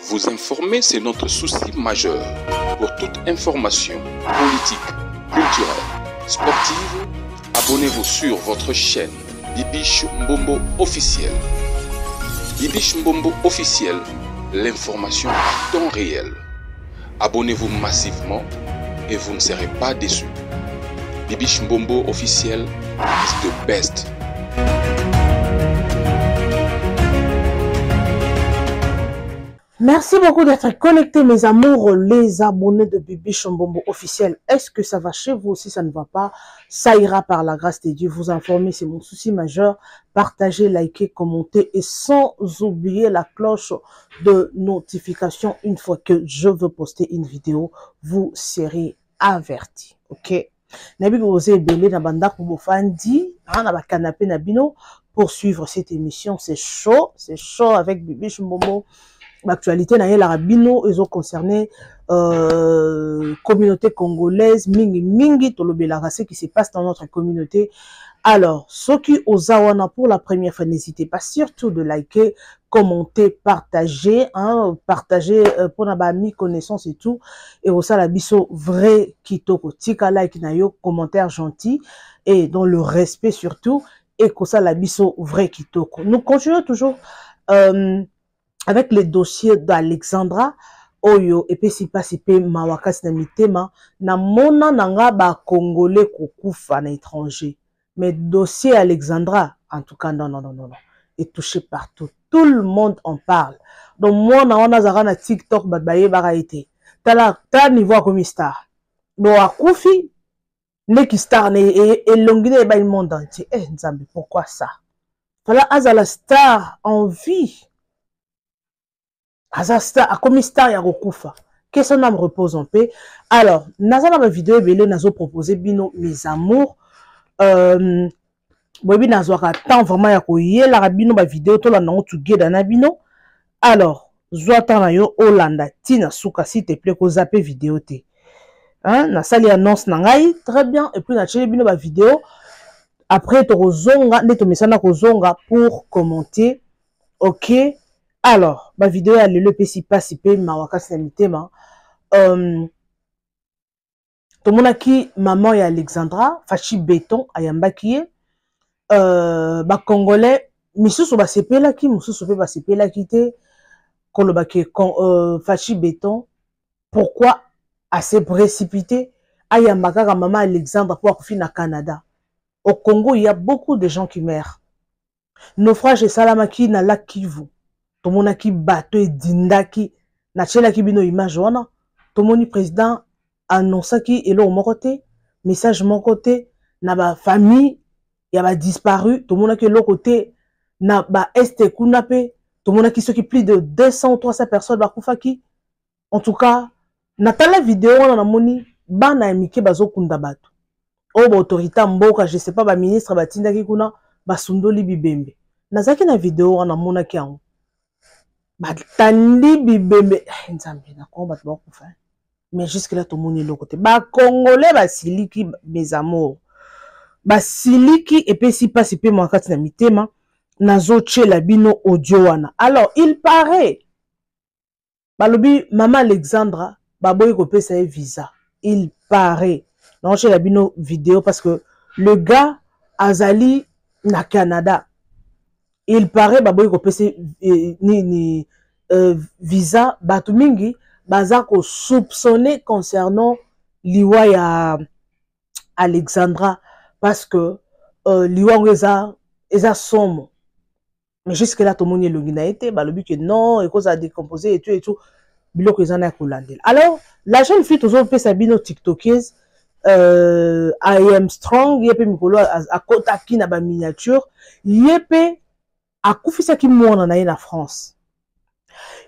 Vous informer, c'est notre souci majeur. Pour toute information politique, culturelle, sportive, abonnez-vous sur votre chaîne Bibiche Mbombo officiel. Bibiche Mbombo officiel, l'information en temps réel. Abonnez-vous massivement et vous ne serez pas déçus. Bibiche Mbombo officiel is the best. Merci beaucoup d'être connectés, mes amours, les abonnés de Bibiche Mbombo officiel. Est-ce que ça va chez vous? Si ça ne va pas, ça ira par la grâce de Dieu. Vous informer, c'est mon souci majeur. Partagez, likez, commentez et sans oublier la cloche de notification. Une fois que je veux poster une vidéo, vous serez avertis. Ok? Nabi Gosé Belé na banda pour Fandi, na ba canapé na bino pour suivre cette émission. C'est chaud avec Bibiche Mbombo. L'actualité na la rabino ils ont concerné communauté congolaise mingi tolobela ce qui se passe dans notre communauté. Alors ceux qui osawana pour la première fois, n'hésitez pas surtout de liker, commenter, partager partager pour na ba mi connaissance et tout, et aussi la biso vrai kitoko tika like na yo commentaire gentil et dans le respect surtout, et que ça la biso vrai kitoko. Nous continuons toujours avec les dossiers d'Alexandra Oyo et puis si pas si pe mawakas na mitema na mona nanga ba congolais kokufa na étranger, mais dossier Alexandra en tout cas non est touché partout, tout le monde en parle. Donc moi na zara na TikTok baye bara été tala niveau comme star do akufi neki star ne et longine ba le monde entier. Nzambe, pourquoi ça? Voilà azala star en vie. Azasta a comme star ya rokufa. Que son âme repose en paix. Alors, nazala ma vidéo belé nazo proposé bino mes amours. Bobi nazo ka temps vraiment ya ko yela rabino ba vidéo to la nango tugeda na bino. Alors, zoata na yo Olanda tina suka s'il te plaît ko zaper vidéo te. Hein, na sali annonce na ngai très bien et puis na chele bino ba vidéo. Après to zonga neto mesana ko zonga pour commenter. OK? Alors, ma vidéo a le PC pas si peu mawaka mitema. Tout le monde a qui maman et Alexandra fachi béton ayamba qui ba congolais misusu ba sepela ki misusu pe ba sepela ki te koloba ki fachi béton. Pourquoi assez précipité ayamba kaka maman Alexandra pour finir au Canada? Au Congo, il y a beaucoup de gens qui meurent. Naufrage et Salamaki na lac Kivu. Tomona ki bateau et dindaki na chela ki bino image wana tomoni président annonça ki elo mon côté message mon côté na ba famille ya ba disparu tomona ki l'autre côté na ba este kuna pe tomona ki ceux qui plus de 200 ou 300 personnes ba kufa ki. En tout cas na tala vidéo wana na moni bana mike bazo kunda bato o ba autorité mboka je sais pas ba ministre ba tindaki kuna ba sundoli bibembe nazaki na vidéo wana mona ki yango batandi bibembe nzambe na komba to bakufa. Mais jusque là tout monde est l'autre côté ba congolais ba siliki mes amours ba siliki et puis si pas si peu moi kati na mitema nazo tchela bino audio wana. Alors il paraît balobi maman Alexandra baboy ko pesa visa, il paraît non tchela bino vidéo parce que le gars azali na Canada. Il paraît baboy ko pesa ni visa batu mingi baza ko soupçonner concernant liwa ya Alexandra parce que liwa eza somme. Mais jusque là tout le monde est longina été balobi que non et cause a décomposé et tout biloko ezana kolandela. Alors la jeune fille toujours fait sa bino tiktokeuse I am strong yepe mikolo a kota ki na ba miniature yepe akufisa ki mwana na ye na France.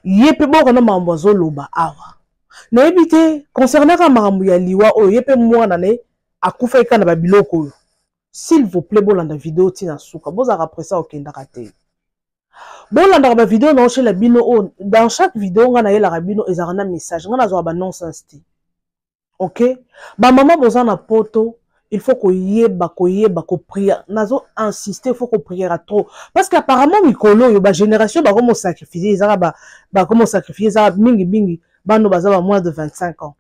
Yepe boko na mambozo loba awa. Na ebite concernant ka makambo ya liwa o yepe mwana ne akufa ika na ba biloko. S'il vous plaît bolanda vidéo tina suka boza après ça okenda kate. Bolanda ba vidéo na chez la bino o dans chaque vidéo nga na ye la rabino ezarana message nga na zo ba nonsense ti. OK? Ba maman boza na poto il faut qu'on yeba, qu'on prie. Nazo insister, il faut qu'on priera trop. Parce qu'apparemment, Mikolo, yo, ba génération, ba comment sacrifier, comment sacrifier, mingi, bano bazaba moins de 25 ans.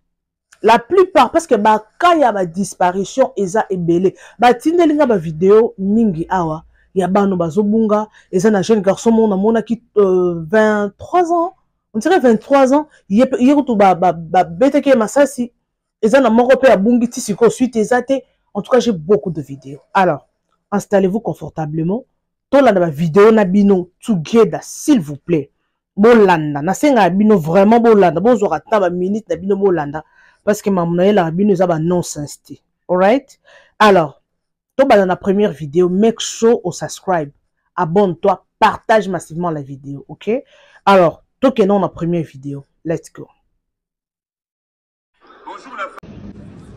La plupart, parce que quand il y a ma disparition, eza ebele. Tindelinga ba vidéo, mingi awa, ya bano bazobunga, eza na jeune garçon, mona qui 23 ans, on dirait 23 ans, yé tout bête ke masasi, eza na moko pe abungi tisiko suite ezate. En tout cas, j'ai beaucoup de vidéos. Alors, installez-vous confortablement. Tola na ba vidéo na bino together, s'il vous plaît. Bolanda, na senga bino vraiment bolanda. Bonjour ta ba minute na bino bolanda parce que mamna la bino za ba nonsense. Alright? Alors, to ba dans la première vidéo, make sure au subscribe. Abonne-toi, partage massivement la vidéo, OK? Alors, to que non la première vidéo. Let's go.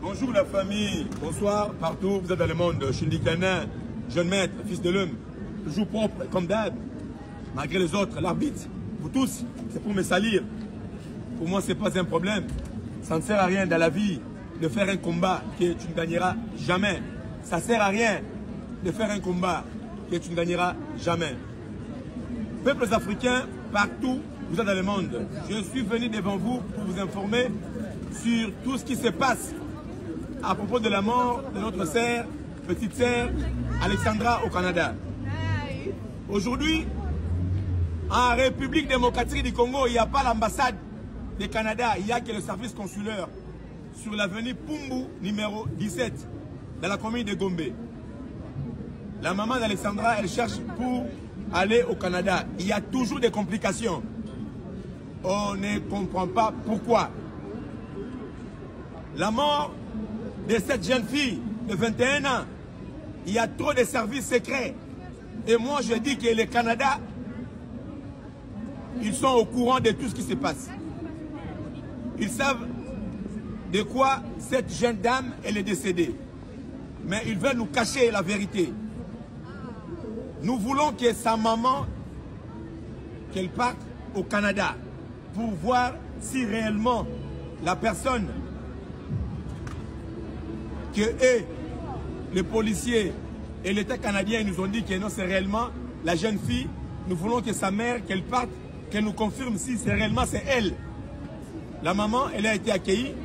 Bonjour la famille, bonsoir partout, vous êtes dans le monde. Chindikanin, jeune maître, fils de l'homme, toujours propre comme d'hab, malgré les autres, l'arbitre, vous tous, c'est pour me salir. Pour moi, c'est pas un problème. Ça ne sert à rien dans la vie de faire un combat que tu ne gagneras jamais. Ça ne sert à rien de faire un combat que tu ne gagneras jamais. Peuples africains, partout, vous êtes dans le monde. Je suis venu devant vous pour vous informer sur tout ce qui se passe à propos de la mort de notre sœur, petite sœur, Alexandra au Canada. Aujourd'hui, en République démocratique du Congo, il n'y a pas l'ambassade du Canada, il n'y a que le service consulaire sur l'avenue Pumbu, numéro 17, dans la commune de Gombe. La maman d'Alexandra, elle cherche pour aller au Canada. Il y a toujours des complications. On ne comprend pas pourquoi. La mort de cette jeune fille de 21 ans, il y a trop de services secrets. Et moi, je dis que le Canada, ils sont au courant de tout ce qui se passe. Ils savent de quoi cette jeune dame, elle est décédée. Mais ils veulent nous cacher la vérité. Nous voulons que sa maman, qu'elle parte au Canada pour voir si réellement la personne que eux, les policiers et l'État canadien nous ont dit que non, c'est réellement la jeune fille. Nous voulons que sa mère, qu'elle parte, qu'elle nous confirme si c'est réellement c'est elle. La maman, elle a été accueillie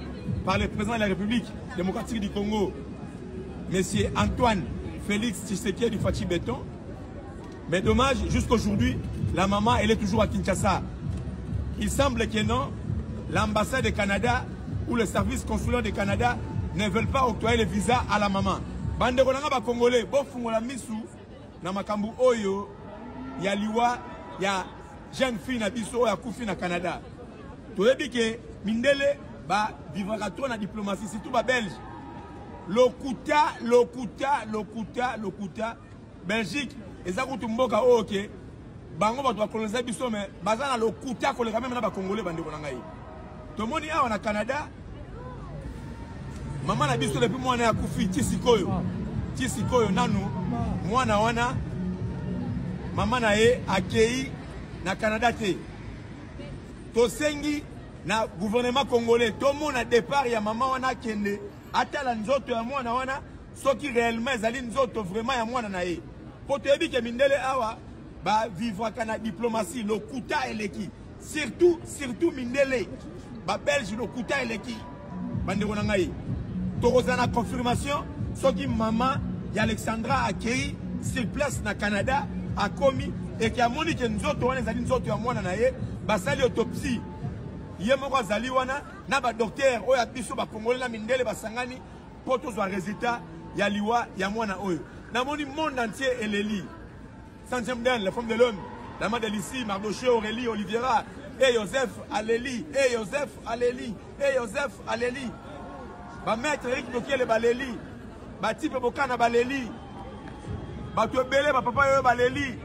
par le président de la République démocratique du Congo, M. Antoine Félix Tshisekedi du Fachi Béton. Mais dommage, jusqu'aujourd'hui, la maman, elle est toujours à Kinshasa. Il semble que non, l'ambassade du Canada ou le service consulaire du Canada ne veulent pas octroyer le visa à la maman. Bande konanga ba Congolais, bo fungola misu na makambu oyo ya liwa ya jeune fille na biso ya kufi na Canada. Toyebi ke mindele ba vivra trop na diplomatie, surtout ba belge. Lokuta Belgique ezakutu mboka oke bango ba to koloniser biso mais bazana lokuta koleka même na ba Congolais bande konanga yi. Tomoni awa na Canada. Maman a biso depuis mwana ya kufi tisikoyo nanu mwana wana maman na ye accueilli na Canada te. Tosengi na gouvernement congolais to mona départ ya maman wana kende atala nzoto ya mwana wana soki réellement ezali nzoto vraiment ya mwana na ye. Po toyebi ke mindele awa ba vivre kana diplomatie lokuta eleki surtout mindele ba belge lokuta eleki bande kona ngai. Torozana confirmation, ce qui maman Alexandra a accueilli sur place na Canada a commis et qui a moni que nous autres on les a dit nous autres à moi nae basali autopsie yemoko azali wana na ba docteur oyo abiso ba congolais na mindele basangani poto zo résultat ya liwa ya mwana oyo na moni monde entier eleli Santième Dan la femme de l'homme la mère de Lucie Mardoché Aurélie Oliviera et Joseph Aléli ba maître Eric Dokiele baleli ba type bokana baleli ba to belé ba papa yo baleli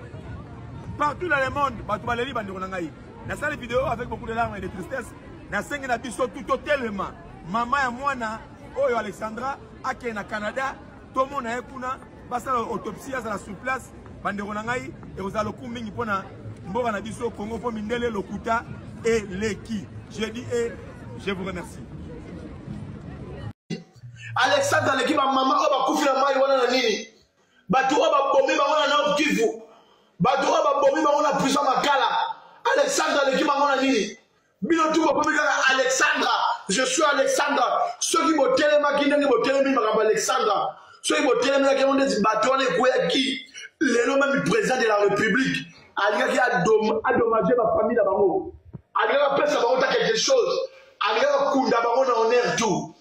partout dans le monde ba to baleli bandeko na ngai na sala vidéo avec beaucoup de larmes et de tristesse na sengi na biso tout tellement maman ya mwana oyo Alexandra ake na Canada to mona ekuna basala autopsie à la sur place bandeko na ngai et aux aloku mingi pona mboka na biso Congo po mindele lokuta et leki je dis et je vous remercie. Alexandre l'équipe à maman va couper la maille wana na nini bato ba bomber ba wana na Kivu bato ba bomber ba wana prison makala Alexandre l'équipe à wana nini bino tout ba bomber Alexandre je suis Alexandre ceux qui vont tellement qui ne vont tellement ma Alexandre ceux qui vont tellement qui ont des bateaux les quoi qui les noms même président de la République alika qui a dommagé ma famille là bango alika pesa bango ta quelque chose alika kunda bango na honneur tout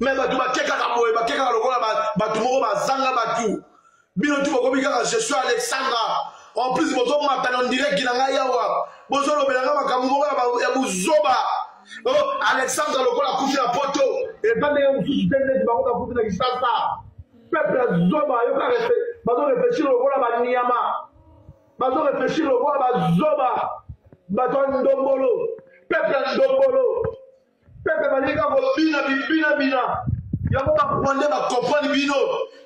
mais batu bakeka kaboye bakeka lokola batu moko bazanga batu bino tu bokobika je suis Alexandre en plus bozo matana on dirait qu'il nga yawa bozo lobelanga makambo moko ya buzoba oh Alexandre lokola kufi la poto et pas de mususu tende bango ka kufi na kisasa peuple zoba yo ka rete bazo réfléchir lokola ba niama bazo réfléchir lokola ba zoba bato ndombolo peuple ndombolo Pepe balika ko bina yango ba prendre ba comprendre bino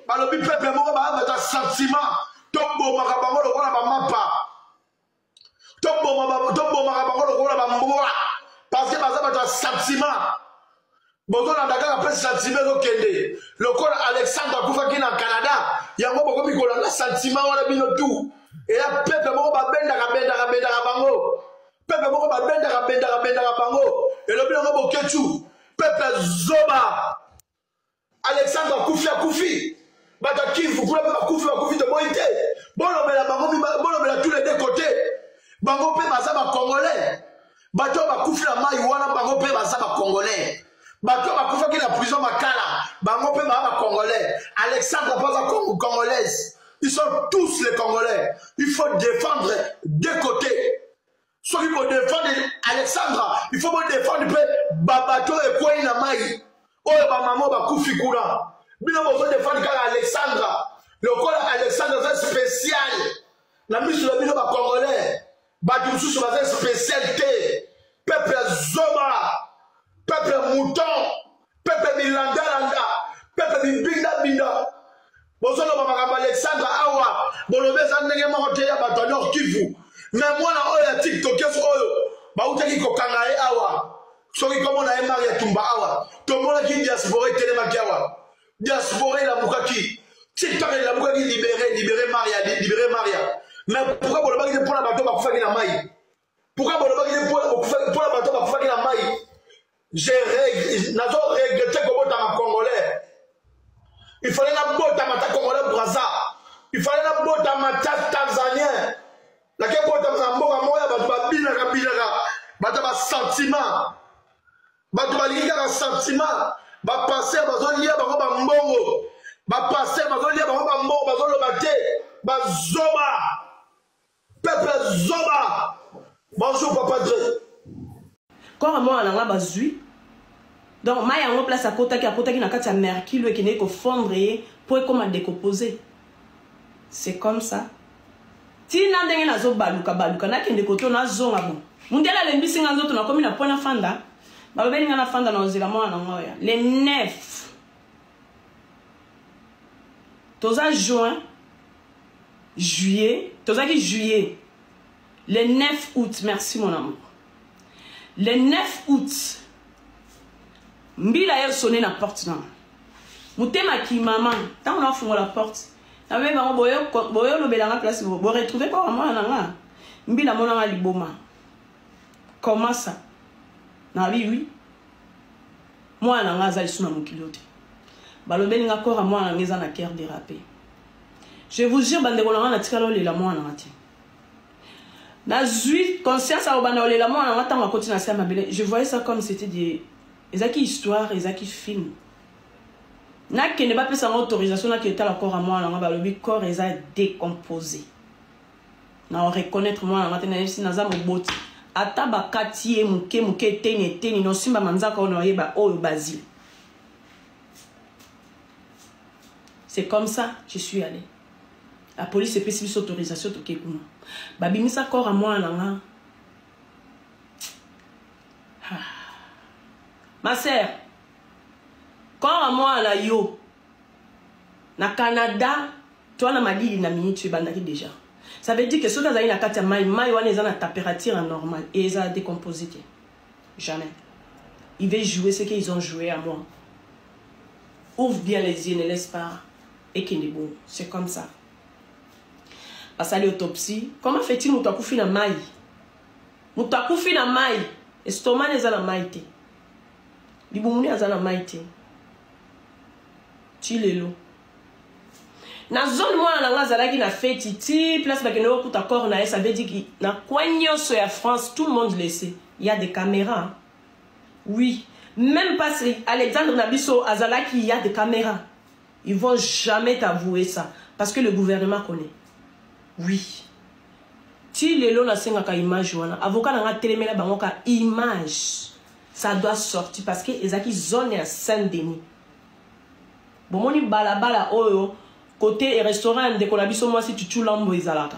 balobi pepe moko ba ta sentiment tombo makabango lokola ba mapa tombo makabango lokola ba mboa parce que baza ba ta sentiment bozo na daga pe sentiment zo kende lokola Alexandre akufa ki na Canada yango boko bikola na sentiment wana bino tout et ya pepe moko ba benda bango Pepe moko ba benda bango et le bien ngo boketu pepe zoba Alexandre Koufi bata Kivu kula ba Koufi de boité bono bela tous les deux côtés bango pe baza ba congolais bato ba Koufi la mai wana bango pe baza ba congolais bato ba Koufi ki na prison makala bango pe ba congolais Alexandre pas congolaise ils sont tous les congolais il faut défendre deux côtés. Ceux qui vont défendre Alexandre, il faut défendre Babato et Koué Namai. Oh, maman, ba Koufi Koura. Bien, on va défendre Alexandre. Le col Alexandre, c'est spécial. La mise sur le bino ba Congolais. Batou sous la spécialité. Peuple Zoma. Peuple Mouton. Peuple Milanda Landa. Peuple Binda. Bonsoir, maman, Alexandre Awa. Bon, le baiser n'est pas monté à Batonor Kivu. Mais moi, on a TikTok, qu'est-ce que vous avez dit que awa. Soki comme on a Maria Tumba awa. Tout le monde qui diaspora Télémakiawa. Diaspora la Moukaki. TikTok la Moukaki libérer Maria. Mais pourquoi vous ne pour la bateau pour faire la maille? Pourquoi vous ne pour la bateau pour faire la maille? J'ai regretté comment dans ma Congolais. Il fallait la botte à ma Congolais Brazza. Il fallait la botte à ma Tanzanien. La question est que mboka moya bato binaka bato ba sentiment bato balingi ka sentiment ba passer bazolia bango ba mbongo ba passer bazolia bango ba mbongo bazoloba te ba zoba peuple zoba. Bonjour papa Dre quand moi on a bazui donc ma yango place à kota ki na kati ya mercure qui n'est que fondre pour comment décomposer. C'est comme ça. Tina ndenge nazo baluka na kende koto na zonga bon mundela le mbisi nga nzoto na komi na pona fanda balobeli nga na fanda na ozila mwana na ngoya le 9 toza juin juillet toza ki juillet le 9 août merci mon amour le 9 août mbila ya sonner na porte na mutema ki maman tant on a fumé la porte. Avec un boyo le belanga place vous retrouvez pas moi nanga mbila mona liboma. Comment ça? Na oui moi nanga za isuna mokilote balobeli nga kora moi nanga za na cœur dérapé. Je vous jure bande ko nanga na tikalo lela moi nanga ti na zui conscience a obana lela moi nanga tanga koti na sama bele. Je voyais ça comme c'était des ezaki histoire ezaki film. Na qui ne pas plus en autorisation na qui est à la corps à moi na ba le corps est décomposé na reconnaître moi na tena si na za moboti ata ba katie muke teni no simba manzaka ono yeba o basile. C'est comme ça je suis allé. La police est plus autorisation to kekuma ba bimisa corps à moi na ma sœur quand moi la yo na Canada toi na madili na minute tu bandaki déjà ça veut dire que ceux qui ont na kati mai wana eza na température normale et ils ont décomposé jamais ils veulent jouer ce qu'ils ont joué à moi ouvre bien les yeux, ne laisse pas. Et qu'il est bon. C'est comme ça. Parce à l'autopsie, comment fait-il Moutakufi na maï? Moutakufi na maï. Estomac n'est pas na maïté. Liboumuni n'est pas na maïté. Tu l'es l'eau. Na zone moi na ngazalaki na fait titi place ba keno kuta corps na ça veut dire que na kwagnon so ya France tout le monde le sait. Il y a des caméras. Oui, même pas si Alexandre Nabiso azalaki il y a des caméras. Ils vont jamais t'avouer ça parce que le gouvernement connaît. Oui. Si les lots na sengaka image wana avocat na telemela bango ka image ça doit sortir parce que ezaki zone ya Saint-Denis. Bon moni balabala oyo côté restaurant de Kolabiso moi si tu lambo ezalaka.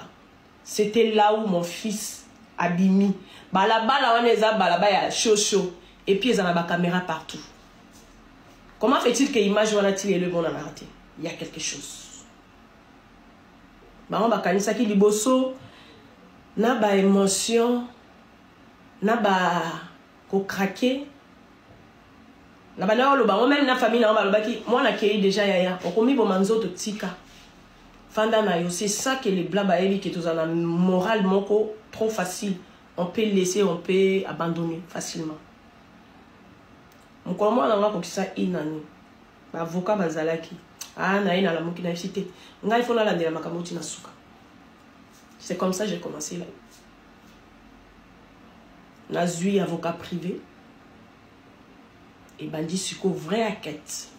C'était là où mon fils abimi. Balabala wana eza balaba ya chaud et puis ils en a ba caméra partout. Comment fait-il que image wana ti le bon en arrêté? Il y a quelque chose. Ba on ba kanisa ki liboso na ba émotion na ba ko craquer. Na bana lo ba même na famille na ba lo ba ki moi na kei déjà yaya okomi bo manzoto tika. Fanda na yo c'est ça que les blancs ba ebi que tous en moral moko trop facile. On peut laisser, on peut abandonner facilement. Mon moi na ko kisa inani. Ba avocat bazalaki. Ah na ina la moki na cité. Ngai fona la ndela makamoti na suka. C'est comme ça que j'ai commencé là. Nazui avocat privé. Et bandi suko vrai enquête.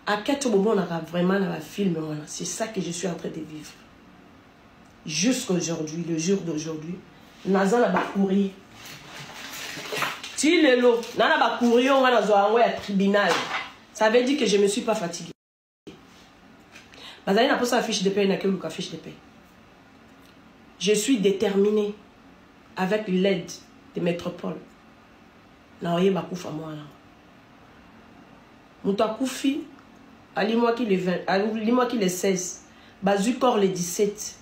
Enquête au moment on a vraiment dans la film voilà. C'est ça que je suis en train de vivre. Jusqu'à aujourd'hui, le jour d'aujourd'hui, naza na ba courir. Ti lelo, na ba courir on va dans un tribunal. Ça veut dire que je me suis pas fatiguée. Bazali na posa affiche de paie na ke luka fiche de paie. Je suis déterminée avec l'aide de métropole. Na oye ba kufa moi là. Moutakufi ali moi qui le 20, ali moi qui le 16, bazu corps le 17.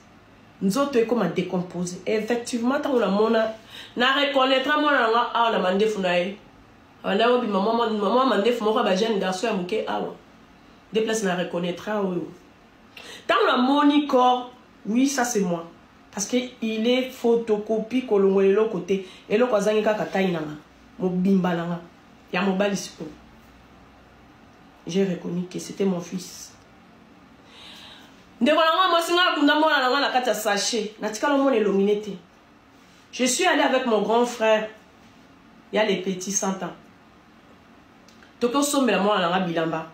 Nous autres comme à décomposer. Effectivement tant on a mona na reconnaître moi na a na mande funae. Ana obi maman mande fu moko ba jeune garçon ya muke awa. Déplace na reconnaîtra o. Tant on a moni corps, oui ça c'est moi. Parce que il est photocopie kolongole lo côté et lo kwazangi kaka tainanga. Mo bimba nanga. Ya mobali siko. J'ai reconnu que c'était mon fils. Je suis allé avec mon grand frère. Il y a les petits 100 ans. Toko sombe la moi na bilamba.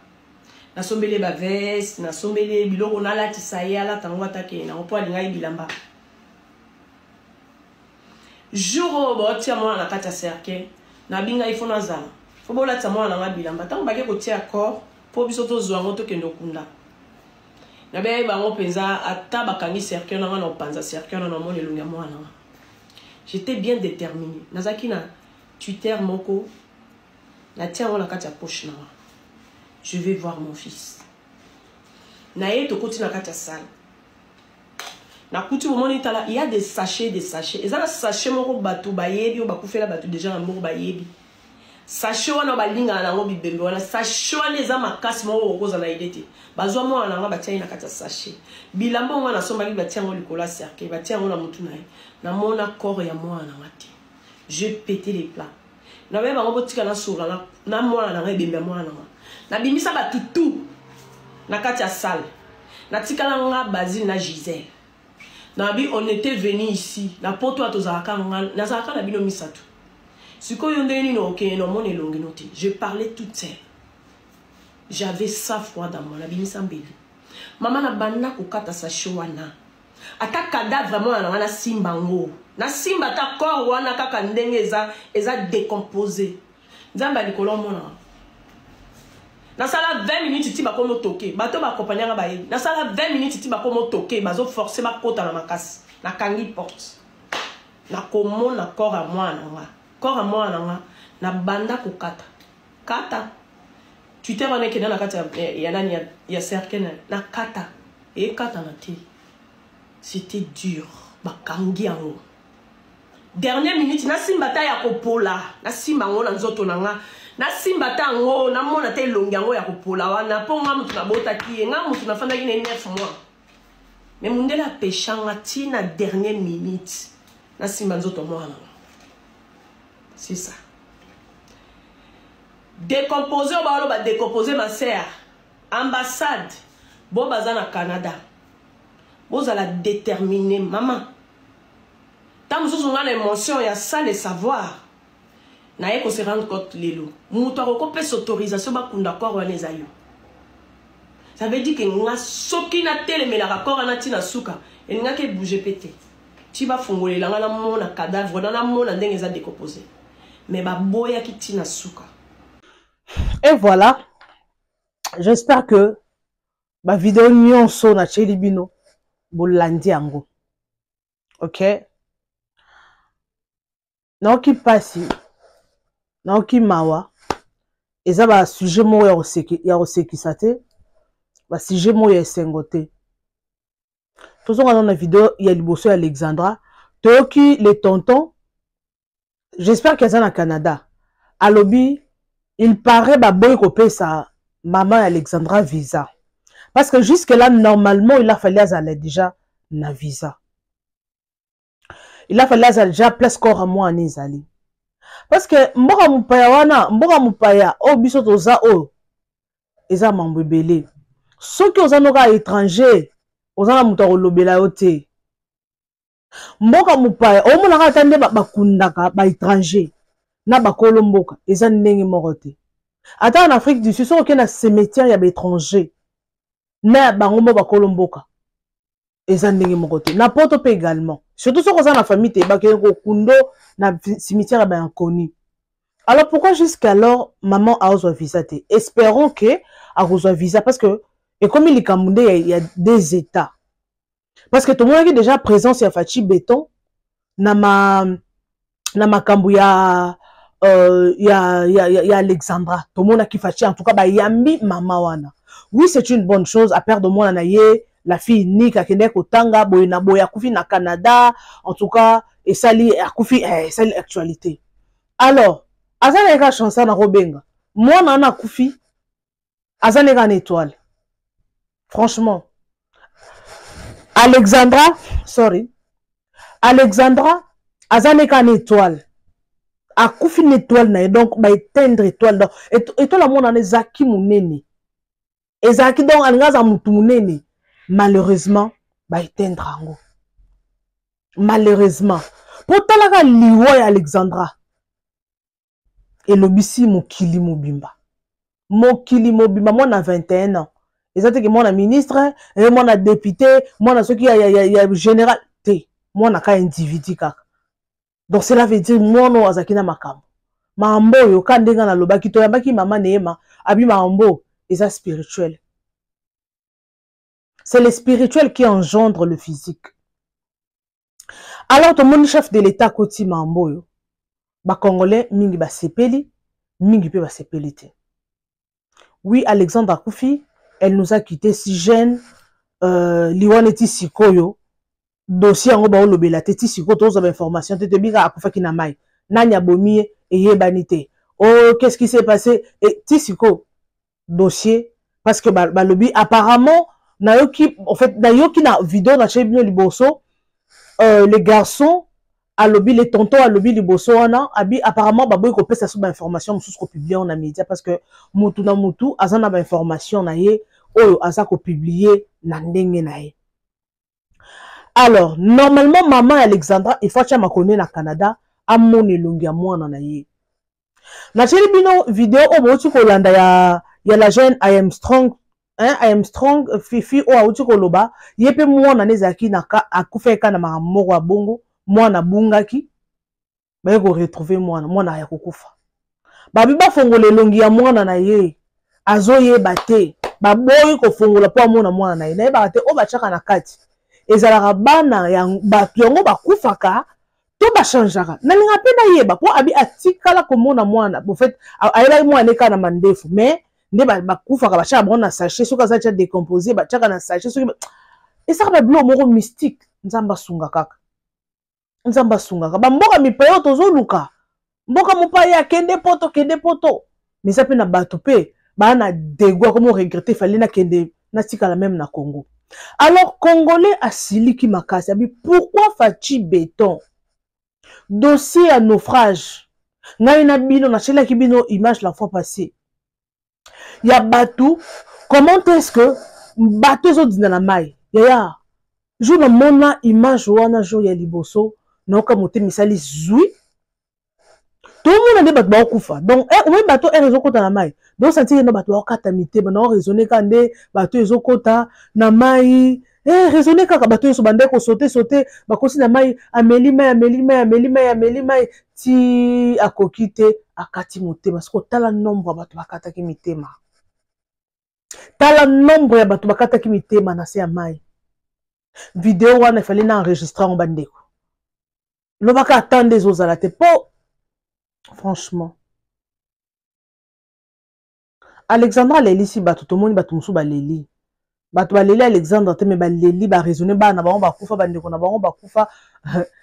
Na sombele ba veste, na sombele biloko na la tisaye ala tango atake na opo alinga bilamba. Jour bo tia moi na kata cercle, na binga ifo na zala. Faut bola tia moi na bilamba. Tango ba ke ko tia corps, po bisoto zo ngoto kendo kunda. J'étais bien déterminée. Nazakina Twitter moko la tia on la katia poche na. Je vais voir mon fils. Nae to koti na katia salle. Na kuti au moment il y a des sachets et ça sachet moko batou bayebi ou bakufela batou déjà moko bayebi. Sachet wana balinga na ngo bibembe wana sachet wana eza makasi moko okoza na idete. Bazwa mo wana nga batia ina kata sachet. Bilambo wana somba li batia ngo likola cercle, batia ngo na mutu na ye. Na mona corps ya mo wana ngati. Je pétais les plats. Na beba ngo botika na sura na mo wana nga bembe mo wana. Na bimisa batutu na katia salle. Na tikala nga Basile na Gisèle. Na bi on était venu ici, na poto atozaka nga na zaka na bino misatu. Je parlais toute seule. J'avais ça froid dans mon abimi. Maman na banna kokata sa showana. Ata cadavre vraiment na simbango. Na simba ta corps wana kaka ndenge eza décomposé. Nzamba likolo mona. Na sala 20 minutes ti ba komo toke. Bato ba accompagner ba ye. Na sala 20 minutes ti ba komo toke, bazo forcer ba kota na makasi. Na kangi porte. Na komo na corps à moi na. Corps à moi na banda ko kata tu t'es rendu dans la kata ya cercle na kata et kata na ti c'était dur ba kangi ango dernière minute na simba ta ya kopola na simba ngo na nzoto nanga na simba tango na mona te longi yango ya kopola wana po nga mutu na bota ki nga mutu na fanda ki ne 9 mois mais mundela pechanga ti na dernière minute na simba nzoto mwana c'est ça décomposer ba décomposer ma sœur ambassade bo baza na Canada vous allez déterminer maman tant que vous avez l'émotion il y a ça le savoir na yeko se rendre compte lelo mutu akoko pesa autorisation ba kunda corps wana ezayo ça veut dire que nga soki na telemela corps na tina suka et nga ke bouger pété tu vas fongolela nga na mona cadavre na mona ndenge za décomposer mais ba boya ki tina suka. Et voilà, j'espère que ma vidéo nyonso na chelibino bolandi yango. OK? Naoki pasi, naoki mawa, eza ba sujet mo ya osekisa te, ba sujet mo ya esengote. Tozo ngana na vidéo ya liboso ya Alexandra, toyoki les tontons. J'espère qu'ils sont au Canada. À lobby, il paraît que sa maman Alexandra visa. Parce que jusque-là, normalement, il a fallu aller déjà na visa. Il a fallu aller déjà plus corps à moi en Isali. Parce que mboka mupaya o biso toza o eza mambebele. Ceux qui ont noka étranger, ozana mutaro lobela yote. Mboka mupaya o mona katande bakundaka ba étranger. Na bakolo mboka eza ndenge moko te ata en Afrique du Sud soki na cimetière ya étranger na bango mo bakolo mboka eza ndenge moko te na poto pe également surtout soki oza na famille te bakende kokundo na cimetière ya inconnu. Alors pourquoi jusqu'alors maman a ozo visa te? Espérons que a ozo visa parce que et comme il y a des états parce que tout le monde est déjà présence ya Fachi Béton na makambu ya Alexandra, tout le monde qui fait en tout cas ba yambi mama wana. Oui, c'est une bonne chose à perdre moi na ye la fille unique à Kenya Kotanga boyna boya kufi na Canada en tout cas et sali akufi sali actualité. Alors, azana ka chanson na Robenga. Moi na kufi azana ka étoile. Franchement Alexandra azana ka étoile. A koufi une étoile na donc ba éteindre étoile donc étoile la monde en ezaki munene ezaki donc angaza mutu munene malheureusement ba éteindre ango malheureusement pour talaka liwo ya Alexandra et lobisi mokili mobimba moi na 21 ans ezate que moi na ministre et moi na député moi na soki ya général te moi na ka individu kaka. Donc cela veut dire moi no azakina makam. Mambo yo kandenga na lobaki to yambaki mama neema abi mambo eza spirituel. C'est le spirituel qui engendre le physique. Alors tout le monde chef de l'état koti mambo yo. Ba congolais mingi ba sepeli, mingi pe ba sepelite. Oui, Alexandre Akoufi, elle nous a quitté si jeune liwaneti sikoyo. Dossier en ba lobela teti siko to za information te bika akufa kina mai nanya bomi et yebanité. Oh, qu'est-ce qui s'est passé et tisiko dossier parce que ba lobby apparemment nayoki en fait nayoki na vidéo na chez liboso les garçons à lobby les tontons à lobby liboso wana abi apparemment ba boy ko pesa sur ba information mususu ko publier na média parce que mutu na mutu azana ba information na ye oyo aza ko publier na ndenge na ye. Alors, normalement, maman Alexandra, il faut que je connaisse na Canada, à mon elongi à moi na ye. Na chéri bino vidéo au bout kolanda ya la jeune I am strong, hein, I am strong fifi o auti koloba, yepe moi na nezaki na ka akufeka na mamo wa bongo, moi na bungaki, ba ko retrouver moi na ya kokufa. Babi ba fongole elongi ya moi na ye, azoye bate, ba boyi ko fongola po moi na ye, na ba te o ba chaka na kati. Ezalaka bana ya bato yango bakufaka to bachangeaka nalinga mpe nayeba po abi atikala komona mwana en fait ayelaki mwana eka na mandefu mais nde bakufaka batiaka bango na sachet soki aza tia décomposé batiaka na sachet soki esaka babilo moko mystique nzambe asunga kaka bamboka mipaya oyo tozoluka mboka mopaya kende poto mais ça peut na bato pe ba na dégoût comme regretter fallait na kende na tika la même na Congo. Alors Congolais asili ki makasi abi pourquoi Fachi Béton dossier à naufrage ngai na bino na chela ki bino image la fois passée. Il y a bateau comment est-ce que bateau zo dina na mai ya jour na mona image wana jour ya liboso na ka moté misali zui tout le monde a des bateaux kufa donc on met bateau et réseau kota na mai donc sentir no bateau kata mité ba na raisonner kande bateau ezo kota na mai raisonner kaka bateau so bande ko sauter ba kosi na mai ameli mai ti akokite akati motema parce que tala nombre bateau bakata ki mitema tala nombre ya bateau bakata ki mitema na se ya mai vidéo wana fallait na enregistrer en bandeko lo baka attendre les autres te po franchement Alexandra leli si bato to moni bato musu ba leli bato ba leli Alexandra te me ba leli ba raisonner ba na ba ba kufa bandeko na ba kufa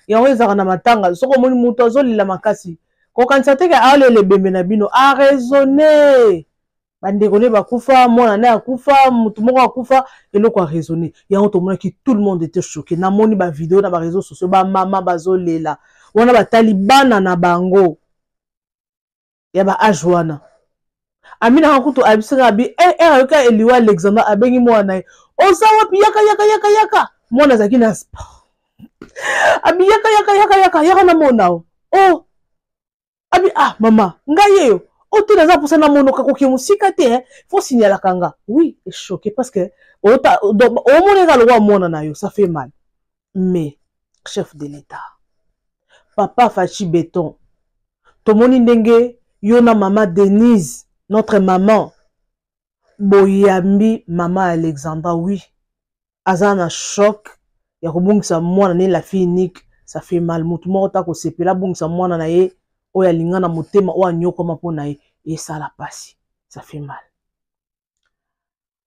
ya weza na matanga soko moni muto azolila makasi ko kanisa te ka alele bembe na bino a raisonner bandeko ne ba kufa mona na kufa mutu moko akufa eloko a raisonner ya to mona ki tout le monde était choqué na moni ba vidéo na ba réseaux sociaux ba mama bazolela wana ba talibana na bango ya ba ajwana amina hakuto abisanga abi yoka eliwa Alexandra abengi mwana osawa pi yaka mwana zaki na abi yaka na mona oh abi mama ngayeyo ote naza posa na mono kakoki musika te faut signaler kanga oui est choqué parce que o mona ka lo mona na yo ça fait mal mais chef de l'état papa Fachi Béton tomoni ndenge yona maman Denise notre maman boyambi maman Alexandra oui azana choc ya kobungisa mwana ne la fille unique ça fait mal mutu moko ta ko sepela bungisa mwana na ye oya lingana motema o anyokoma pona ye et ça la passe ça fait mal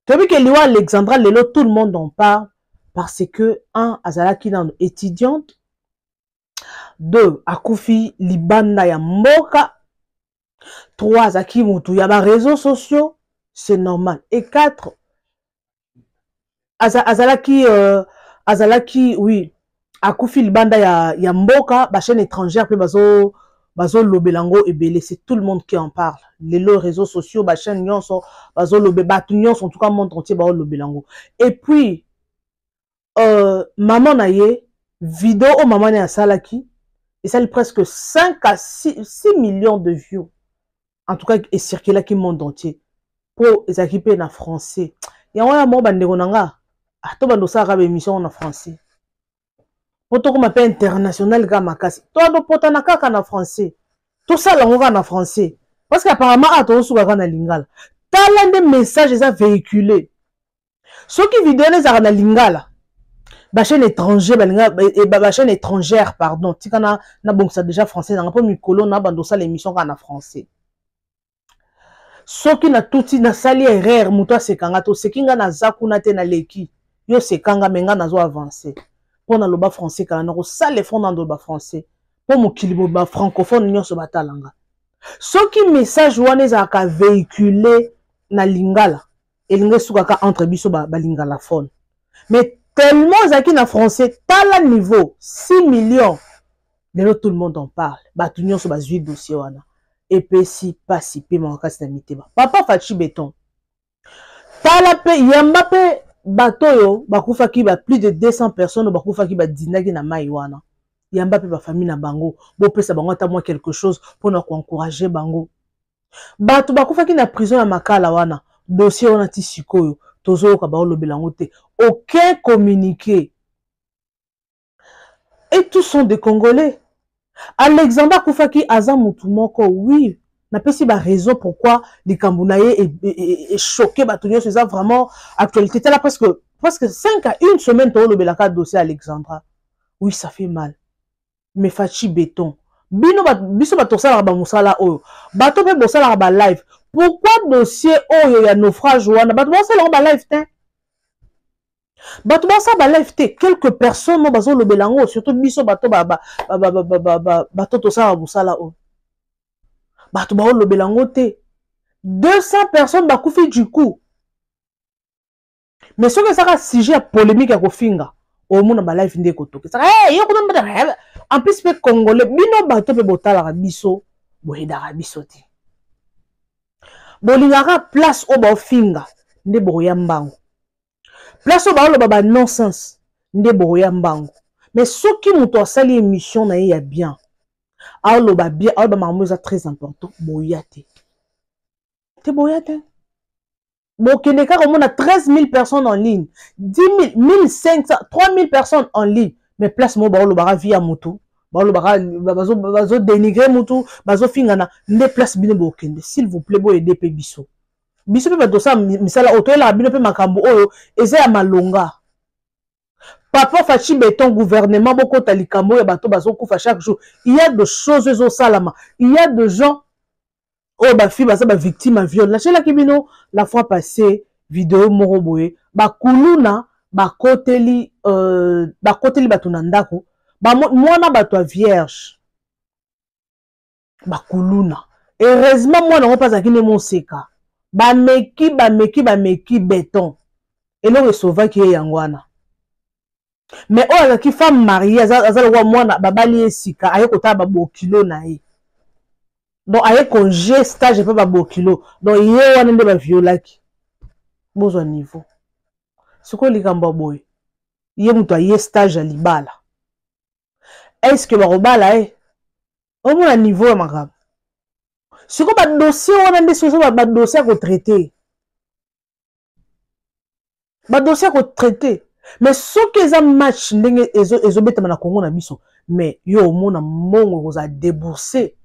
tobi ke liwa Alexandra lelo tout le monde en parle parce que un azalaki na étudiante 2 akufi libanda ya mboka 3 zaki mutu ya ba réseaux sociaux c'est normal et 4 azalaki oui akufi libanda ya mboka ba chaîne étrangère pe bazo lobelango ebele c'est tout le monde qui en parle les réseaux sociaux ba chaîne nyonso bazo lobe batu nyonso en tout cas monde entier ba lobelango et puis maman na ye vidéo au maman na salaki et ça presque 5 à 6 millions de views. En tout cas, et circulé qui monde entier. Pour les équipes en français. Il y a un mot bandegonanga. Ah, to bando sa rabe émission en français. Pour to comme appel international gamakasi. Toi do potanaka en français. Tout ça là on va en français. Parce qu'apparemment à to suka kana lingala. Tala des messages ça véhiculés. Ceux qui vidéo les arana lingala. Ba chaîne étrangère ba chaîne étrangère pardon tikana na bon ça déjà français na pas mikolo na bando ça l'émission kana français soki na tuti na sali erreur muto sekanga to sekinga na zakuna te na leki yo sekanga menga na zo avancer pour na loba français kana na ko sale fond dans loba français pour mokili ba francophone nyonso batalanga soki message wana za ka véhiculer na lingala elinga suka ka entre biso ba lingala phone mais tellement zaki na français tala niveau 6 millions de tout le monde en parle batu nyonso bazui dossier wana epesi pasi pe makasi na miteba papa Fachi Béton tala pe yamba pe bato yo bakufaki ba plus de 200 personnes bakufaki ba dinaki na mai wana yamba pe ba famille na bango bo pesa bango ata moi quelque chose pour na encourager bango bato bakufaki na prison ya makala wana dossier wana ti sikoyo tozo ka ba olobelango te aucun communiqué et tous sont des Congolais. Alexandra Koufaki Aza Moutoumoko, oui, n'a pas si ba raison pourquoi les Cambounaïs est choqué, c'est ça vraiment actualité. Là presque 5 à 1 semaine pour le belaka dossier Alexandra. Oui, ça fait mal. Mais Fachi Béton. Biso ba tosala ba musala oyo. Bato pe bosala ba live. Pourquoi dossier oyo ya naufrage wana? Bato bosala ba live te. Bato bosala ba live te. Quelques personnes no bazo le belango surtout biso bato bato tosala ba musala oyo. Bato ba le belango te. 200 personnes bakufi du coup. Mais ce que ça a sujet polémique à kofinga. Au monde ba live ndé kotoke. Ça en plus pe congolais bino bato pe botala biso boyeda biso te. Bolingaka place au ba finga ndé boya mbango. Place au ba lo ba nonsense ndé boya mbango. Mais ce qui muto asali émission na ya bien. Alors ba bien, alors ba mamuza très important boyate. Te boyate. Bon, Keneka, on a 13 000 personnes en ligne, 10 000, 1500, 3 000 personnes en ligne. Mais place moi, le bara via moto, le bara, bazo dénigrer moto, bazo fingana, ne place bien bokende. S'il vous plaît, boy, aider biso. Biso peut mettre ça, misala auto la bino peut makambo, oh, eze ya malonga. Papa fachi béton gouvernement, boko talikambo, ya bato bazo koufa chaque jour. Il y a de choses au salama. Il y a de gens. Oh, ba fille, ba victime à viol. La kibino, la fois passée, vidéo moroboé, ba kuluna, ba koteli batunandako, ba mwana batwa vierge. Ba kuluna. Heureusement, moi, non, pas à qui ne mon seka. Ba meki béton. Et l'on sauva qui est yangwana. Mais oh, qui femme mariée, azalwa mwana, babali esika, aye kota babo kilo na e. Donc, avec congé, stage, je peux pas beaucoup kilo. Donc, il y a un violaki. Besoin niveau. Ce qu'on dit comme boy. Il y a un stage à l'ibala. Est-ce que le est? Au moins, un niveau, ma grave. Ce qu'on a dossier, on a des choses, on a dossier à traiter. Un dossier à traiter. Mais ce que ont match, ils ont bêté dans Congo, mais il y a au moins un monde où a déboursé.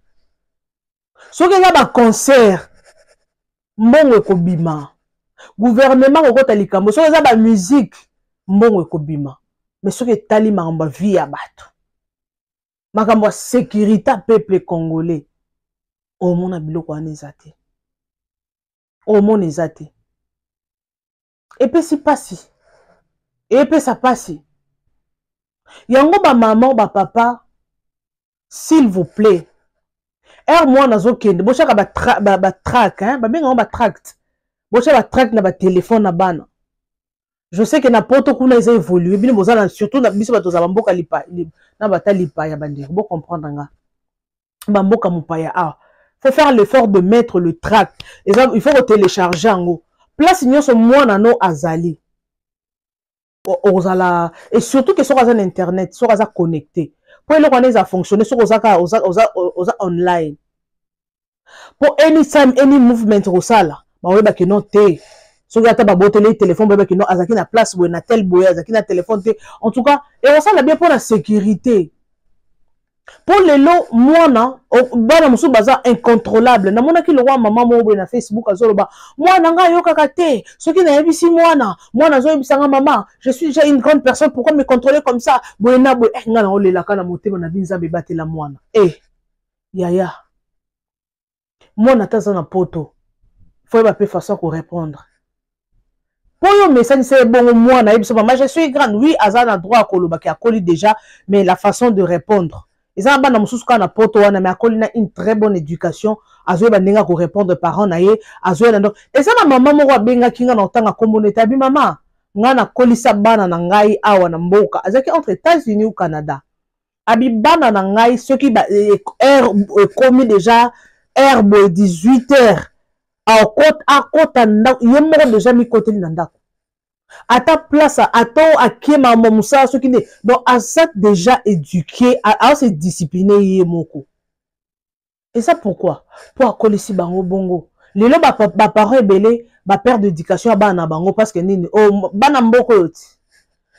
Ce qui est un concert, mbongo ekobima. Gouvernement okota likambo. Ce qui est une musique, mbongo ekobima. Mais ce qui est tali makamba vie ya bato. Makamba sécurité peuple congolais. Au monde a biloko wana ezate. Au monde ezate. Et puis si passe. Et puis ça passe. Yango ba maman ba papa, s'il vous plaît. Moi nazo kende bo chaka ba track hein ba benga ba tract bo chaka ba track na ba téléphone na bana. Je sais que na poto kuna ils évolué bino bozala surtout na biso bato za mboka lipa na bata lipa ya bande bo comprendre nga ba mboka mupaya ah faut faire l'effort de mettre le track et ça, il faut télécharger ngo place nyonso mwana no azali ozala et surtout que sur internet sur connecté. Pour les gens à fonctionner sur aux online. Pour anytime, any movement au sala, bah oui bah que non té. Sur la table à télé téléphone bah que non azaki na place où na tel boy azaki na téléphone té. En tout cas, et on sala bien pour la sécurité. Pour les lots, moi na, bana musu baza incontrôlable. Na mona ki le roi maman mo na Facebook azoloba. Moi na nga yo kakate. Ce qui na yebisi moi na zo yebisa nga maman. Je suis déjà une grande personne, pourquoi me contrôler comme ça? Boena bo nga na olela kana motema na binza be batela mwana. Eh. Yaya. Moi na taza na poto. Faut ba pe façon ko répondre. Pour yo message c'est bon moi na yebisa maman, je suis grande. Oui, azana droit ko loba ki akoli déjà, mais la façon de répondre. Et ça, na mususu kana poto wana mais akoli na une très bonne éducation azoye bandenga ko répondre parents na ye azoye na donc et ça na maman moko abenga kinga na otanga communauté abi maman nga na kolisa bana na ngai awa na mboka azaki entre États-Unis ou Canada abi bana na ngai ceux qui heure commis déjà heure 18h à kota ndako yemoko déjà mi côté na ndako à ta place, à ton, à qui ma moussa, ce qui n'est. Donc, à ça, déjà éduqué, à se discipliner, moko. Et ça, pourquoi? Pour accoler si bango bongo. Les lots, ba parents belé, ba père d'éducation, bana bango, parce que nini, oh, bana mboko yoti.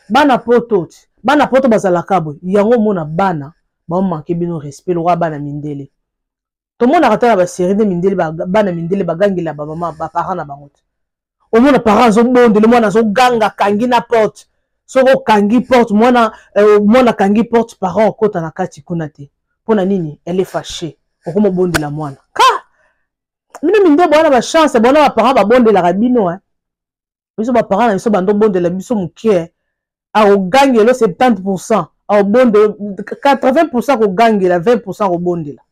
Bana poto bazala kabo. Yango mona bana, ba manque bino respect, le roi bana mindele. Tout le monde a raté la série de mindele, bana mindele, bagangi la ba maman, ba parents na bango. Au moins, les parents ont bon, les moines ont ganga, kangi na porte. Soko kangi porte, moana kangi porte, parents, kota na kati kunate. Pona nini, elle est fâchée. Au moins, bon de la moine. Ka! Mine minde, bon, la chance, bon, les parents, ba bon de la rabino, hein. Ils sont parents, ils sont bon de la biso mouké. A au gang, le 70%. A au bon de 80% au gang, la 20% au bon de la.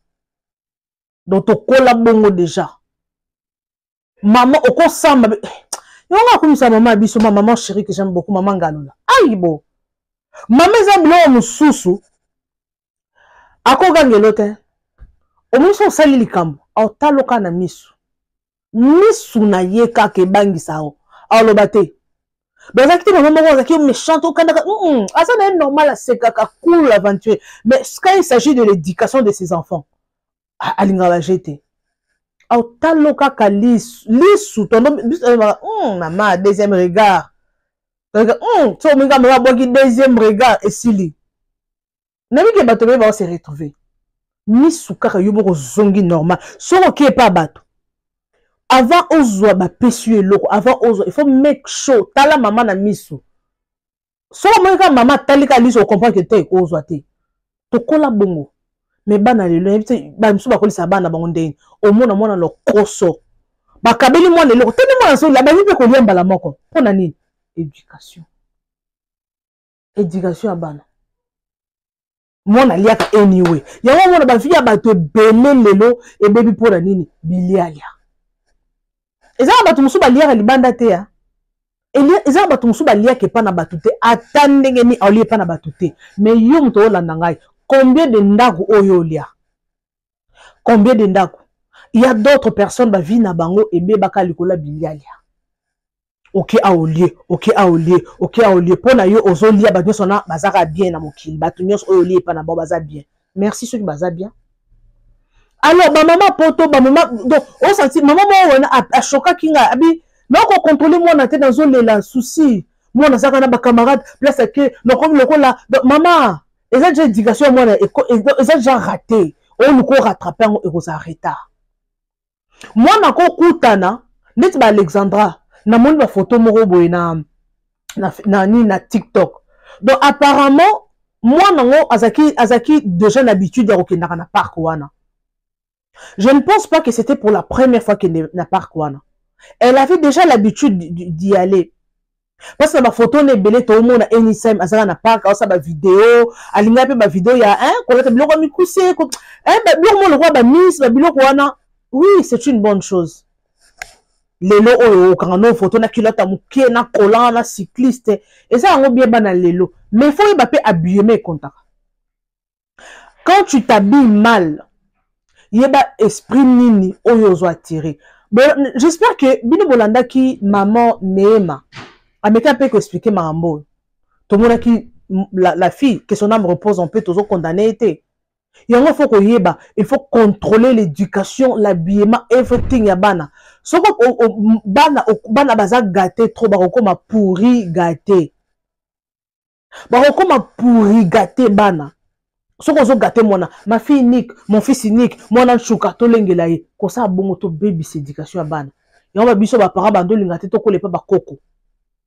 Donc, au cola bongo déjà. maman oko samba yonga kumisa maman biso maman chérie que j'aime beaucoup maman Ngalola ayi bo maman eza bilo mususu akoka ngelo te omuso osali likambo otaloka na misu na ye kaka ebangisa o aloba te bazaki te maman moko azaki méchante okandaka asa na ye normal asekaka cool aventure mais quand il s'agit de l'éducation de ses enfants alingaka bajete otalo kaka lisu tondo maman deuxième regard so ominga mama boki deuxième regard esili nabiki bato be ba se retrouver misu kaka yo boko zongi normal soko ki pas bato avant ozwa ba pesu eloko avant ozwa il faut make sure tala maman na misu soko moka maman talika lisu comprendre que te ozwa te to kola bongo mais bana lelo yebite ba misu bakolisa bana bango ndeni omona mwana lokoso bakabeli mwana eloko tene mwana so la bani pe ko liamba la moko pona nini éducation ya bana mwana liaka anyway yango mwana ba fia bato ebele lelo ebebi pona nini bilialia eza bato musu baliaka libanda te ya eza bato musu baliaka epa na bato te ata ndenge ni alie epa na bato te mais yo moto olanda ngai combien de ndako oyo olia combien de ndako il y a d'autres personnes ba vie na bango ebebaka likola bilialia ok aolie pona yo ozolia bato nyonso na bazaka bien na mokili bato nyonso oyo olie epa na bango baza bien merci ceux qui baza bien alors ba maman poto ba maman donc on senti maman mo a choqué kinga abi noko contrôler moi na tête dans la souci moi na saka na ba camarade place que non comme le là maman eza déjà éducation moi eza déjà raté on nous ko rattraper et ko s'arrêter moi na ko kutana net ba Alexandra na moni ba photo moko boy na TikTok donc apparemment moi nango azaki déjà l'habitude de kokendaka na parc wana. Je ne pense pas que c'était pour la première fois qu'elle n'a pas quoi. Elle avait déjà l'habitude d'y aller. Parce que ma photo n'est belle, tout le monde a anytime, à n'a pas quand ça ma vidéo, à l'ingapé ma vidéo il y a qu'on a bloqué mi coussé, le roi ba miss, ba bilo wana. Oui, c'est une bonne chose. Lelo oh quand on photo na culotte amuké na collant na cycliste et ça on bien ban lelo. Mais il faut y baper habiller mes contacts. Quand tu t'habilles mal, yeba esprit nini oyo zo attiré. Bon, j'espère que Bino Bolanda qui maman Neema a metté un peu expliquer Marambo. Tout le monde qui la fille que son âme repose en paix toujours condamné était. Il faut que yeba, il faut contrôler l'éducation, l'habillement, everything ya bana. Soko bana baza gâté trop bakoma pourri gâté. Bakoma pourri gâté bana. Ce qu'on a gâté ma fille unique, mon fils unique, mon chouka, to lengelaye, comme ça bon to baby c'est éducation à ban. Et on va biso ba para bando lingate to ko le pa ba koko.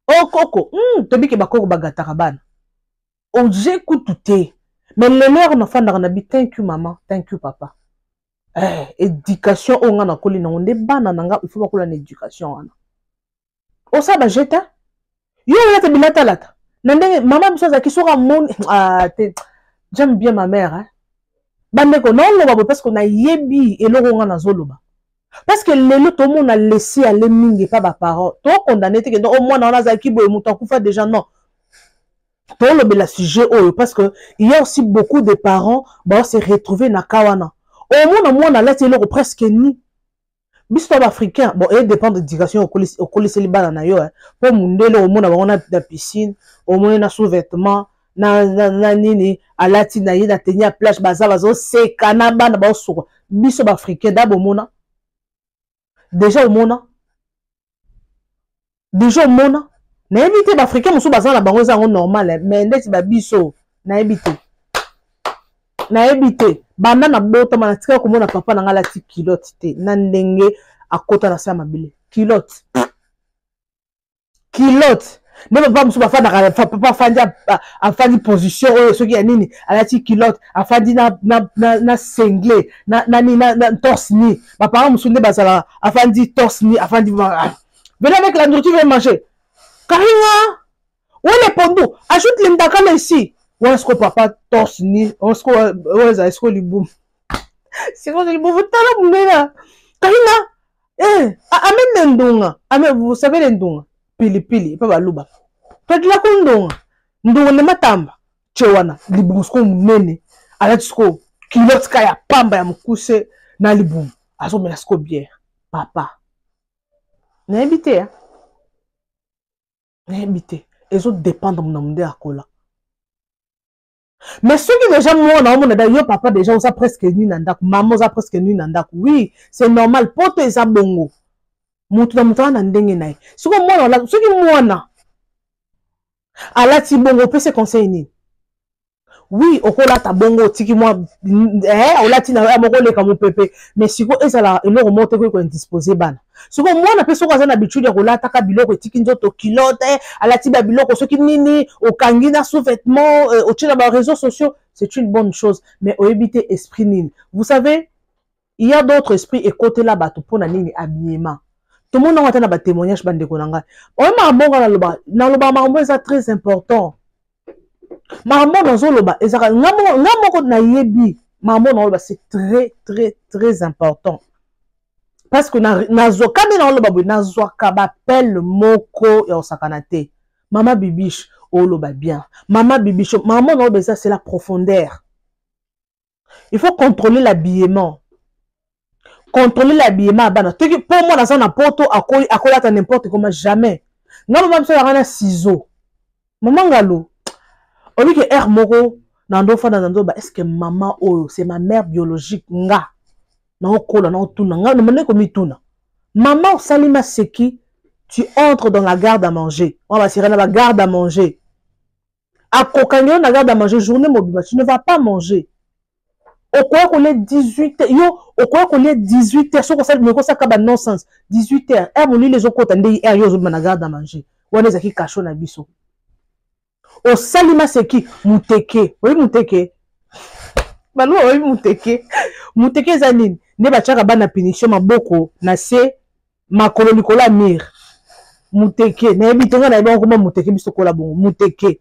Oh koko, to bi ke ba koko ba gata ban. On j'écoute tout. Mais le leur na fanda na bi thank you maman, thank you papa. Éducation on a na koli na onde bana nanga il faut ba kola na éducation wana. O ça ba jeta. Yo lata bilata lata. Nandenge maman biso za kisoka mon j'aime bien ma mère, hein. Bandeko, non, parce qu'on a yebi et l'on a zoloba. Parce que le tout le monde a laissé aller mingi pas ma parole. Toi, condamné, que au moins, on a zaki boy, mouton koufa déjà, non. Toi, le sujet, parce que il y a aussi beaucoup de parents, bah, se retrouver na kawana. Au moins, on a laissé l'eau presque ni. Bistou africain, bon, il dépend de l'éducation au colis célibat na yo, hein. Pour mon délai, au moins, on a la piscine, au moins, on a sous-vêtements. Na nini alati na ye na tenir plage baza bazo seka na bana ba soko biso ba africain d'abo mona déjà au mona na éviter ba africain musu baza na bango zango normal mais ndeti ba biso na éviter banda na bota mana tika ko mona papa na ngalati kilote te na ndenge akota na sa mabile kilote même pas musu bafanda papa afandi position oyo soki ya nini alati kilote afandi na sengle na torse ni papa musu nde bazala afandi torse ni afandi venez avec la nourriture et manger Karina où est le pondo ajoute le ndakala ici où est-ce que papa torse ni est-ce que liboum c'est quoi liboum tala mumena Karina Amen ndonga. Amen, vous savez les ndonga. Pili, pas baluba. Toi tu la kondonga. Ndonga ne matamba. Chewana, libusko mnene. Alatsko, kilotka ya pamba ya mkuse na libum. Azo melasko bière. Papa. N'a habité, hein? N'a habité. Les autres dépendent de mon à cola. Mais ceux qui déjà moi dans mon d'ailleurs papa déjà on a presque nu nandak, maman on a presque nu nandak. Oui, c'est normal pour tes abongo. Mutu na mutu na ndenge nae. Ceux qui moi là, ceux qui moi na. Ala ti bongo peut se conseiller. Oui, okola ta bongo tiki moi ola ti na moko le comme pépé, mais siko ezala elo remonter ko indisposé bana. Siko moi na peso ko za na habitude ya kola taka biloko tiki nzoto kilote, ala ti ba biloko soki nini okangi na sous-vêtements au tient dans les réseaux sociaux, c'est une bonne chose, mais au éviter esprit nini. Vous savez, il y a d'autres esprits et côté là bato pour na nini habillement. Tout le monde a na ba témoignage bande ko nanga. O ma bongo na loba ma c'est très important. Maman dans loba ezaka ngamo na yebi maman dans loba c'est très important parce que nazo kami na loba bo nazo ka ba appel moko ya osakanate maman bibiche o loba bien maman bibiche maman dans loba ça c'est la profondeur. Il faut contrôler l'habillement bana pour moi dans ça na poto akola ta n'importe comment jamais ngamo même ça ya na ciseaux maman ngalo. Au lieu que R moro nando fa nando ba est-ce que maman oh c'est ma mère biologique nga na okola na otuna nga no mane ko mituna maman salima seki tu entres dans la garde à manger on va tirer dans la garde à manger à kokanyo na garde à manger journée mobile tu ne vas pas manger au quoi qu'on est 18h yo au quoi qu'on est 18h so ko ça me ko ça ka ba nonsense 18h R moni les autres ndé R yo zo na garde à manger wana zaki kacho na biso. Au salima seki muteke oui muteke balu oui muteke zanine ne bachaka bana punition maboko na se makolo likola mir muteke na ebitonga na ebon kuma muteke biso kola bon muteke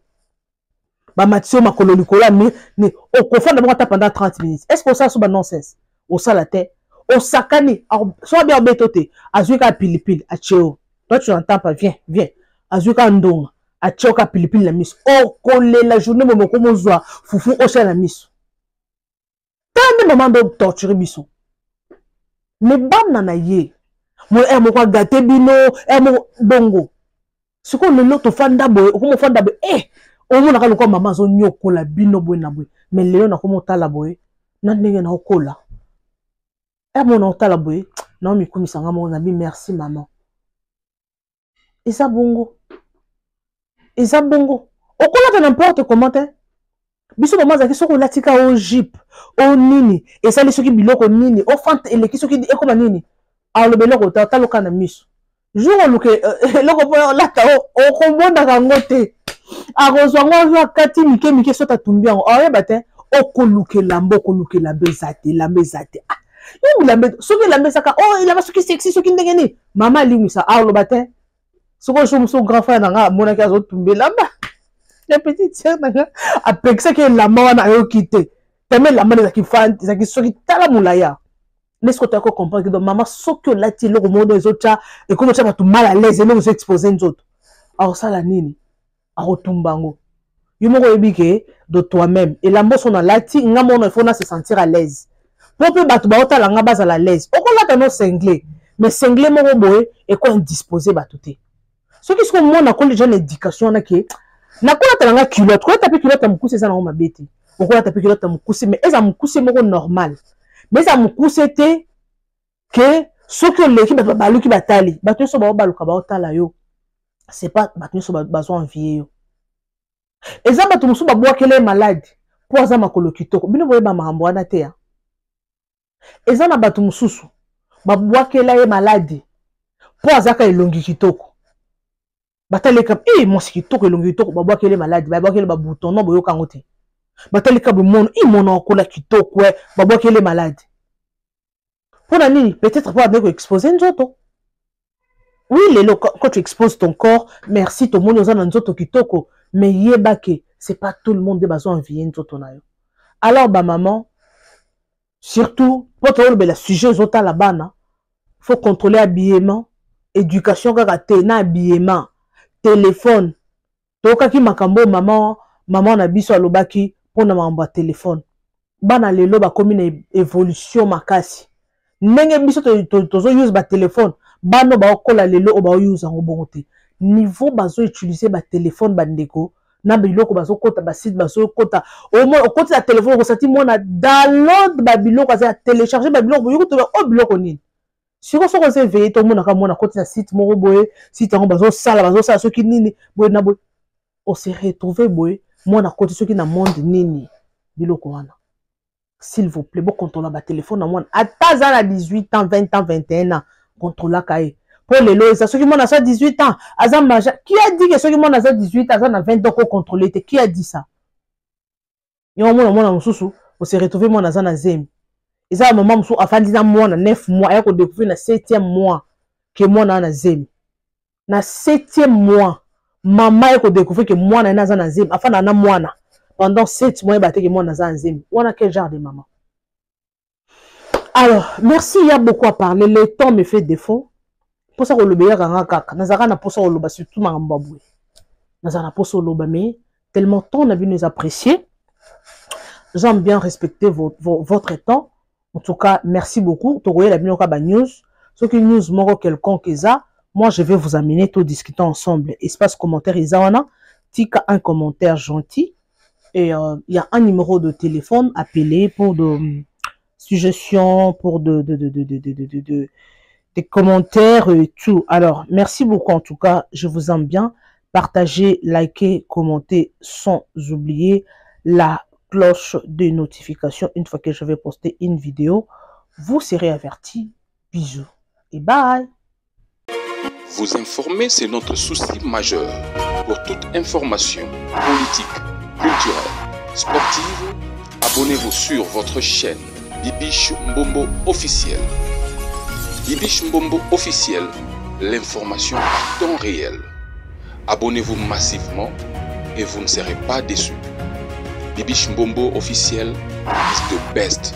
ba matio makolo likola mir ne okofanda bongo pendant 30 minutes est-ce que ça so ba nonsense au salate au sakani so bien betote azuka pilipili a cheo toi tu entends pas viens azuka ndonga a choka pilipili la miso oh collé la journée momo comme zoa fufu o chez la miso tant de moments de torturer biso mais bam na ye mo mo kwa gâté bino mo bongo ce qu'on le lot fanda boy comme fanda boy o mo na ka lokwa maman zo nyokola bino boy na boy mais lelo na komo tala boy na ndenge na okola mo na tala boy na mi komisa nga mo na bi merci maman et ça bongo. Et ça bongo. Au cola de n'importe comment biso maman zaki soko latika o jeep o nini et ça les soki biloko nini o fante et les qui soki e comme nini a le beloko ta loka na miso jour o luke loko po la ta o komonda kangote a rozwango zo kati mike sota tumbia o yebate o koluke la bezate ah yo la soki la mesaka oh il a soki sexy soki ndengeni maman limisa a lo bate soko so grand frère nanga mona ka zo tumbela ba la petite sœur nanga après ça que la maman na yo quitté tellement la maman qui fan ça qui soki tala mulaya laisse que tu as comprendre que donc maman soko lati le monde des autres et comment ça va tout mal à l'aise et nous exposer les autres alors ça la nini a retumbango yo moko ebike de toi-même et la mboso na lati nga mona il faut na se sentir à l'aise pour peu batu ba otala nga base à la l'aise okolata no cinglé mais cinglé moko boye et quoi indisposé batuté. Ce qui sont moi na ko les gens éducation na ke na ko la nga culotte ko taper culotte mukuse ça na ma bête ko la taper culotte mukuse mais eza mukuse moko normal mais ça mukuse te que ce que l'équipe ba luki batali batu so ba luka ba otala yo c'est pas batu so ba besoin envier yo et ça batu musu ba bois qu'elle est malade pour ça makolo kitoko bino boye ba makambo wana te ya et ça na batu mususu ba bois qu'elle est malade pour ça ka elongi kitoko batali kap moi c'est kitoko elongi kitoko ba bois qu'elle est malade ba bois qu'elle ba bouton non boyo kangote batali kap mon mon ko la kitoko ba bois qu'elle est malade pour la nuit peut-être pas de exposer nzoto oui quand tu exposes ton corps merci tout le monde aux nzoto kitoko mais yebake c'est pas tout le monde de besoin envier nzoto na yo alors ba maman surtout pour toi le sujet zota la bana faut contrôler habillement, éducation kaka te na habillement, téléphone. Toka ki makambo maman na biso alobaki pona makambo téléphone. Bana lelo ba komi na évolution makasi. Ndenge biso tozo use ba téléphone, bano ba okola lelo o ba use ngo bongo te. Niveau bazo utiliser ba téléphone bandeko, na biloko bazo kota ba site bazo kota. Au moins au côté la téléphone ko sati mona download ba biloko za télécharger ba biloko yoko to o biloko nini. Siko soko se veiller to mona ka mona côté la site moko boye, site ngo bazo sala soki nini boye na boye. On se retrouver boye mona côté soki na monde nini biloko wana. S'il vous plaît, bon contrôler ba téléphone à moi. À 18 ans, 20 ans, 21 ans, contrôler kaye. Pour les lois, ça ceux qui m'ont à 18 ans, azam majeur. Qui a dit que ceux qui m'ont à 18 ans, azam 20 ans qu'on contrôler? Qui a dit ça? Et on m'a sous, on s'est retrouvé mon azan à zem. Et ça maman msou a fallu dans moi 9 mois, et qu'on découvre na 7e mois que moi na zem. Na 7e mois, maman a découvert que moi na azan à zem. Enfin na moi na. Pendant 7 mois, il battait que moi dans un zémi. On a quel genre de maman? Alors, merci, il y a beaucoup à parler. Le temps me fait défaut. Pour ça, on le béya ganga kaka. Nazara na pour ça, on le bat surtout ma mbaboué. Nazara pour ça, on le bat, mais tellement temps, on a vu nous apprécier. J'aime bien respecter votre temps. En tout cas, merci beaucoup. Vous voyez la binoka ba news. Ce qui news moro quelconque est ça. Moi, je vais vous amener tout discuter ensemble. Espace commentaire, Isawana. Tika un commentaire gentil. Et il y a un numéro de téléphone, appelé pour de suggestions, pour des commentaires et tout. Alors, merci beaucoup en tout cas, je vous aime bien. Partagez, likez, commentez sans oublier la cloche de notification. Une fois que je vais poster une vidéo, vous serez avertis. Bisous et bye. Vous informer, c'est notre souci majeur. Pour toute information politique, culturelle, sportive, abonnez-vous sur votre chaîne Bibiche Mbombo officiel. Bibiche Mbombo officiel, l'information en temps réel. Abonnez-vous massivement et vous ne serez pas déçus. Bibiche Mbombo officiel is the best.